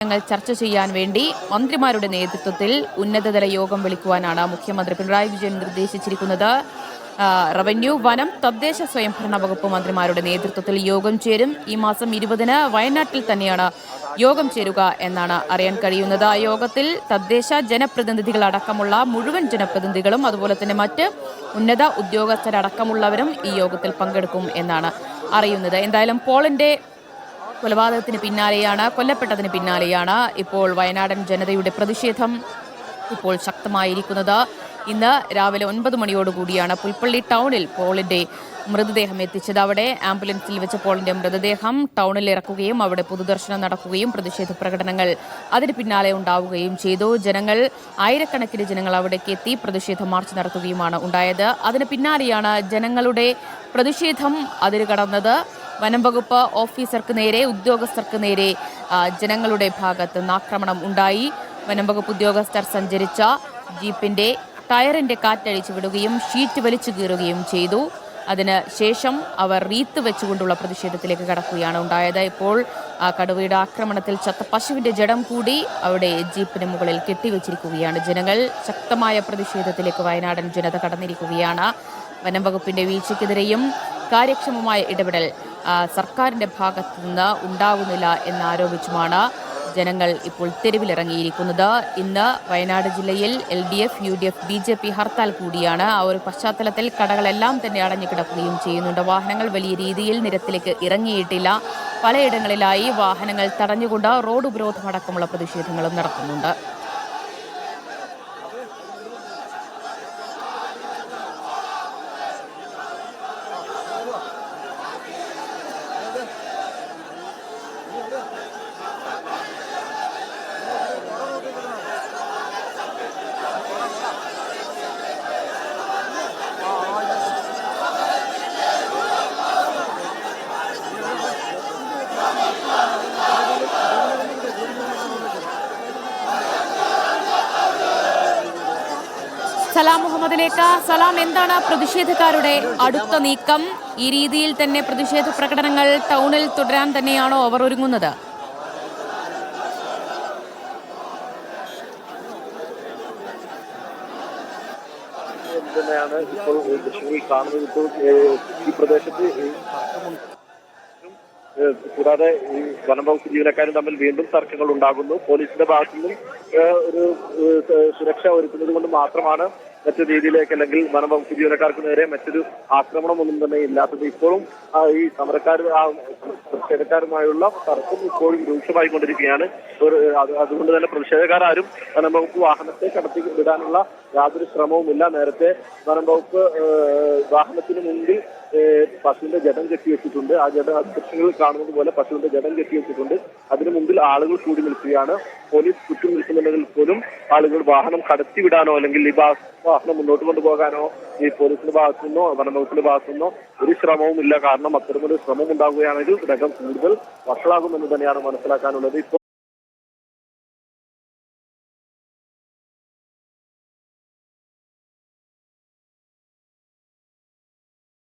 ഞങ്ങൾ ചർച്ച ചെയ്യാൻ വേണ്ടി മന്ത്രിമാരുടെ നേതൃത്വത്തിൽ ഉന്നതതല യോഗം വിളിക്കുവാനാണ് മുഖ്യമന്ത്രി പിണറായി വിജയൻ നിർദ്ദേശിച്ചിരിക്കുന്നത്. റവന്യൂ, വനം, തദ്ദേശ സ്വയംഭരണ വകുപ്പ് മന്ത്രിമാരുടെ നേതൃത്വത്തിൽ യോഗം ചേരും. ഈ മാസം 20-ന് വയനാട്ടിൽ തന്നെയാണ് യോഗം ചേരുക എന്നാണ് അറിയാൻ കഴിയുന്നത്. ആ യോഗത്തിൽ തദ്ദേശ ജനപ്രതിനിധികളടക്കമുള്ള മുഴുവൻ ജനപ്രതിനിധികളും അതുപോലെ തന്നെ മറ്റ് ഉന്നത ഉദ്യോഗസ്ഥരടക്കമുള്ളവരും ഈ യോഗത്തിൽ പങ്കെടുക്കും എന്നാണ് അറിയുന്നത്. എന്തായാലും പോളിന്റെ കൊലപാതകത്തിന് പിന്നാലെയാണ്, കൊല്ലപ്പെട്ടതിന് പിന്നാലെയാണ് ഇപ്പോൾ വയനാടൻ ജനതയുടെ പ്രതിഷേധം ഇപ്പോൾ ശക്തമായിരിക്കുന്നത്. ഇന്ന് രാവിലെ 9 മണിയോടുകൂടിയാണ് പുൽപ്പള്ളി ടൗണിൽ പോളിന്റെ മൃതദേഹം എത്തിച്ചത്. അവിടെ ആംബുലൻസിൽ വെച്ച് പോളിന്റെ മൃതദേഹം ടൗണിൽ ഇറക്കുകയും അവിടെ പൊതുദർശനം നടക്കുകയും പ്രതിഷേധ പ്രകടനങ്ങൾ അതിന് പിന്നാലെ ഉണ്ടാവുകയും ചെയ്തു. ആയിരക്കണക്കിന് ജനങ്ങൾ അവിടേക്ക് എത്തി പ്രതിഷേധ മാർച്ച് നടത്തുകയുമാണ് ഉണ്ടായത്. അതിന് പിന്നാലെയാണ് ജനങ്ങളുടെ പ്രതിഷേധം അതിര് കടന്നത്. വനം വകുപ്പ് ഓഫീസർക്ക് നേരെ, ഉദ്യോഗസ്ഥർക്ക് നേരെ ജനങ്ങളുടെ ഭാഗത്ത് നിന്ന് ആക്രമണം ഉണ്ടായി. വനം വകുപ്പ് ഉദ്യോഗസ്ഥർ സഞ്ചരിച്ച ജീപ്പിന്റെ ടയറിന്റെ കാറ്റഴിച്ചു വിടുകയും ഷീറ്റ് വലിച്ചു കീറുകയും ചെയ്തു. അതിന് ശേഷം അവർ റീത്ത് വെച്ചുകൊണ്ടുള്ള പ്രതിഷേധത്തിലേക്ക് കടക്കുകയാണ് ഉണ്ടായത്. ഇപ്പോൾ കടുവയുടെ ആക്രമണത്തിൽ ചത്ത പശുവിന്റെ ജഡം കൂടി അവിടെ ജീപ്പിന് മുകളിൽ കെട്ടിവെച്ചിരിക്കുകയാണ് ജനങ്ങൾ. ശക്തമായ പ്രതിഷേധത്തിലേക്ക് വയനാടൻ ജനത കടന്നിരിക്കുകയാണ്. വനം വകുപ്പിന്റെ വീഴ്ചയ്ക്കെതിരെയും കാര്യക്ഷമമായ ഇടപെടൽ സർക്കാരിന്റെ ഭാഗത്തു നിന്ന് ഉണ്ടാകുന്നില്ല എന്നാരോപിച്ചുമാണ് ജനങ്ങൾ ഇപ്പോൾ തെരുവിലിറങ്ങിയിരിക്കുന്നത്. ഇന്ന് വയനാട് ജില്ലയിൽ LDF, UDF, BJP ഹർത്താൽ കൂടിയാണ്. ആ ഒരു പശ്ചാത്തലത്തിൽ കടകളെല്ലാം തന്നെ അടഞ്ഞു കിടക്കുകയും ചെയ്യുന്നുണ്ട്. വാഹനങ്ങൾ വലിയ രീതിയിൽ നിരത്തിലേക്ക് ഇറങ്ങിയിട്ടില്ല. പലയിടങ്ങളിലായി വാഹനങ്ങൾ തടഞ്ഞുകൊണ്ട് റോഡ് ഉപരോധമടക്കമുള്ള പ്രതിഷേധങ്ങളും നടത്തുന്നുണ്ട്. സലാം മുഹമ്മദിലേക്ക്. സലാം, എന്താണ് പ്രതിഷേധക്കാരുടെ അടുത്ത നീക്കം? ഈ രീതിയിൽ തന്നെ പ്രതിഷേധ പ്രകടനങ്ങൾ ടൗണിൽ തുടരാൻ തന്നെയാണോ അവർ ഒരുങ്ങുന്നത്? തന്നെയാണ് ഇപ്പോൾ ദൃശ്യങ്ങളിൽ കാണുന്നത്. ഇപ്പോൾ ഈ പ്രദേശത്ത് കൂടാതെ ഈ വനംവകുപ്പ് ജീവനക്കാരും തമ്മിൽ വീണ്ടും തർക്കങ്ങൾ ഉണ്ടാകുന്നു. പോലീസിന്റെ ഭാഗത്തു നിന്നും ഒരു സുരക്ഷ ഒരുക്കുന്നത് കൊണ്ട് മാത്രമാണ് മറ്റു രീതിയിലേക്ക്, അല്ലെങ്കിൽ വനംവകുപ്പ് ജീവനക്കാർക്ക് നേരെ മറ്റൊരു ആക്രമണമൊന്നും തന്നെ ഇല്ലാത്തത്. ഇപ്പോഴും ഈ പ്രതിഷേധക്കാരുമായുള്ള തർക്കം ഇപ്പോഴും രൂക്ഷമായിക്കൊണ്ടിരിക്കുകയാണ്. അതുകൊണ്ട് തന്നെ പ്രതിഷേധക്കാരും വനംവകുപ്പ് വാഹനത്തെ കടത്തി വിടാനുള്ള യാതൊരു ശ്രമവുമില്ല. നേരത്തെ വനംവകുപ്പ് വാഹനത്തിന് മുമ്പിൽ പശുവിന്റെ ജഡം കെട്ടിവെച്ചിട്ടുണ്ട്. ആ ദൃശ്യങ്ങളിൽ കാണുന്നത് പോലെ പശുവിന്റെ ജഡം കെട്ടിവെച്ചിട്ടുണ്ട്. അതിനു മുമ്പിൽ ആളുകൾ കൂടി നിൽക്കുകയാണ്. പോലീസ് ചുറ്റും നിൽക്കുന്നുണ്ടെങ്കിൽ പോലും ആളുകൾ വാഹനം കടത്തിവിടാനോ അല്ലെങ്കിൽ ഈ വാഹനം മുന്നോട്ട് കൊണ്ടുപോകാനോ ഈ പോലീസിന്റെ ഭാഗത്തു നിന്നോ വനംവകുപ്പിന്റെ ഭാഗത്തു നിന്നോ ഒരു ശ്രമവും ഇല്ല. കാരണം അത്തരമൊരു ശ്രമം ഉണ്ടാകുകയാണെങ്കിൽ രംഗം കൂടുതൽ വഷളാകുമെന്ന് തന്നെയാണ് മനസ്സിലാക്കാനുള്ളത്. ഇപ്പോൾ